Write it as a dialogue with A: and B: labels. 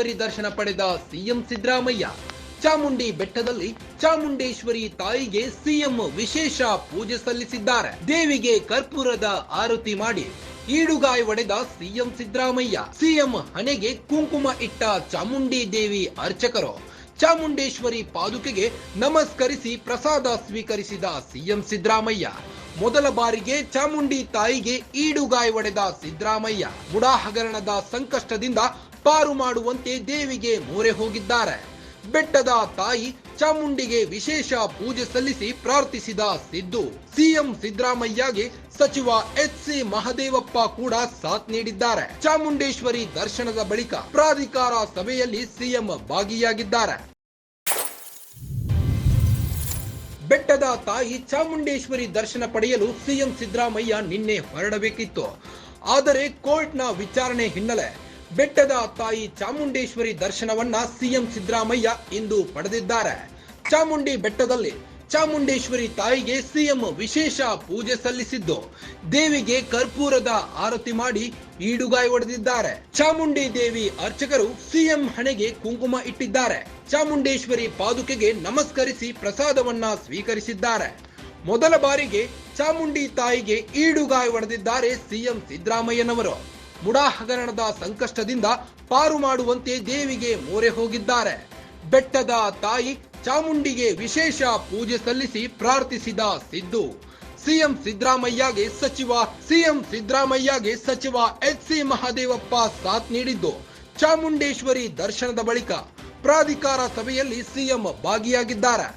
A: ಚಾಮುಂಡೇಶ್ವರಿ ದರ್ಶನ ಪಡೆದ ಸಿಎಂ ಸಿದ್ದರಾಮಯ್ಯ. ಚಾಮುಂಡಿ ಬೆಟ್ಟದಲ್ಲಿ ಚಾಮುಂಡೇಶ್ವರಿ ತಾಯಿಗೆ ಸಿಎಂ ವಿಶೇಷ ಪೂಜೆ ಸಲ್ಲಿಸಿದ್ದಾರೆ. ದೇವಿಗೆ ಕರ್ಪೂರದ ಆರತಿ ಮಾಡಿ ಈಡುಗಾಯಿ ಒಡೆದ ಸಿಎಂ ಸಿದ್ದರಾಮಯ್ಯ. ಸಿಎಂ ಹಣೆಗೆ ಕುಂಕುಮ ಇಟ್ಟ ಚಾಮುಂಡಿ ದೇವಿ ಅರ್ಚಕರು ಚಾಮುಂಡೇಶ್ವರಿ ಪಾದುಕೆಗೆ ನಮಸ್ಕರಿಸಿ ಪ್ರಸಾದ ಸ್ವೀಕರಿಸಿದ ಸಿಎಂ ಸಿದ್ದರಾಮಯ್ಯ. ಮೊದಲ ಬಾರಿಗೆ ಚಾಮುಂಡಿ ತಾಯಿಗೆ ಈಡುಗಾಯಿ ಒಡೆದ ಸಿದ್ದರಾಮಯ್ಯ ಬುಡಾ ಹಗರಣದ ಸಂಕಷ್ಟದಿಂದ ಪಾರು ಮಾಡುವಂತೆ ದೇವಿಗೆ ಮೊರೆ ಹೋಗಿದ್ದಾರೆ. ಬೆಟ್ಟದ ತಾಯಿ ಚಾಮುಂಡಿಗೆ ವಿಶೇಷ ಪೂಜೆ ಸಲ್ಲಿಸಿ ಪ್ರಾರ್ಥಿಸಿದ ಸಿದ್ದು. ಸಿಎಂ ಸಿದ್ದರಾಮಯ್ಯಗೆ ಸಚಿವ ಎಚ್.ಸಿ. ಮಹದೇವಪ್ಪ ಕೂಡ ಸಾಥ್ ನೀಡಿದ್ದಾರೆ. ಚಾಮುಂಡೇಶ್ವರಿ ದರ್ಶನದ ಬಳಿಕ ಪ್ರಾಧಿಕಾರ ಸಭೆಯಲ್ಲಿ ಸಿಎಂ ಭಾಗಿಯಾಗಿದ್ದಾರೆ. ಬೆಟ್ಟದ ತಾಯಿ ಚಾಮುಂಡೇಶ್ವರಿ ದರ್ಶನ ಪಡೆಯಲು ಸಿಎಂ ಸಿದ್ದರಾಮಯ್ಯ ನಿನ್ನೆ ಹೊರಡಬೇಕಿತ್ತು. ಆದರೆ ಕೋರ್ಟ್ನ ವಿಚಾರಣೆ ಹಿನ್ನೆಲೆ ಬೆಟ್ಟದ ತಾಯಿ ಚಾಮುಂಡೇಶ್ವರಿ ದರ್ಶನವನ್ನ ಸಿಎಂ ಸಿದ್ದರಾಮಯ್ಯ ಇಂದು ಪಡೆದಿದ್ದಾರೆ. ಚಾಮುಂಡಿ ಬೆಟ್ಟದಲ್ಲಿ ಚಾಮುಂಡೇಶ್ವರಿ ತಾಯಿಗೆ ಸಿಎಂ ವಿಶೇಷ ಪೂಜೆ ಸಲ್ಲಿಸಿದ್ದು, ದೇವಿಗೆ ಕರ್ಪೂರದ ಆರತಿ ಮಾಡಿ ಈಡುಗಾಯಿ ಹೊಡೆದಿದ್ದಾರೆ. ಚಾಮುಂಡಿ ದೇವಿ ಅರ್ಚಕರು ಸಿಎಂ ಹಣೆಗೆ ಕುಂಕುಮ ಇಟ್ಟಿದ್ದಾರೆ. ಚಾಮುಂಡೇಶ್ವರಿ ಪಾದುಕೆಗೆ ನಮಸ್ಕರಿಸಿ ಪ್ರಸಾದವನ್ನ ಸ್ವೀಕರಿಸಿದ್ದಾರೆ. ಮೊದಲ ಬಾರಿಗೆ ಚಾಮುಂಡಿ ತಾಯಿಗೆ ಈಡುಗಾಯಿ ಹೊಡೆದಿದ್ದಾರೆ ಸಿಎಂ ಸಿದ್ದರಾಮಯ್ಯನವರು. ಮುಡಾ ಹಗರಣದ ಸಂಕಷ್ಟದಿಂದ ಪಾರು ಮಾಡುವಂತೆ ದೇವಿಗೆ ಮೊರೆ ಹೋಗಿದ್ದಾರೆ. ಬೆಟ್ಟದ ತಾಯಿ ಚಾಮುಂಡಿಗೆ ವಿಶೇಷ ಪೂಜೆ ಸಲ್ಲಿಸಿ ಪ್ರಾರ್ಥಿಸಿದ ಸಿದ್ದು. ಸಿಎಂ ಸಿದ್ದರಾಮಯ್ಯಗೆ ಸಚಿವ ಎಚ್.ಸಿ. ಮಹದೇವಪ್ಪ ಸಾಥ್ ನೀಡಿದ್ದು, ಚಾಮುಂಡೇಶ್ವರಿ ದರ್ಶನದ ಬಳಿಕ ಪ್ರಾಧಿಕಾರ ಸಭೆಯಲ್ಲಿ ಸಿಎಂ ಭಾಗಿಯಾಗಿದ್ದಾರೆ.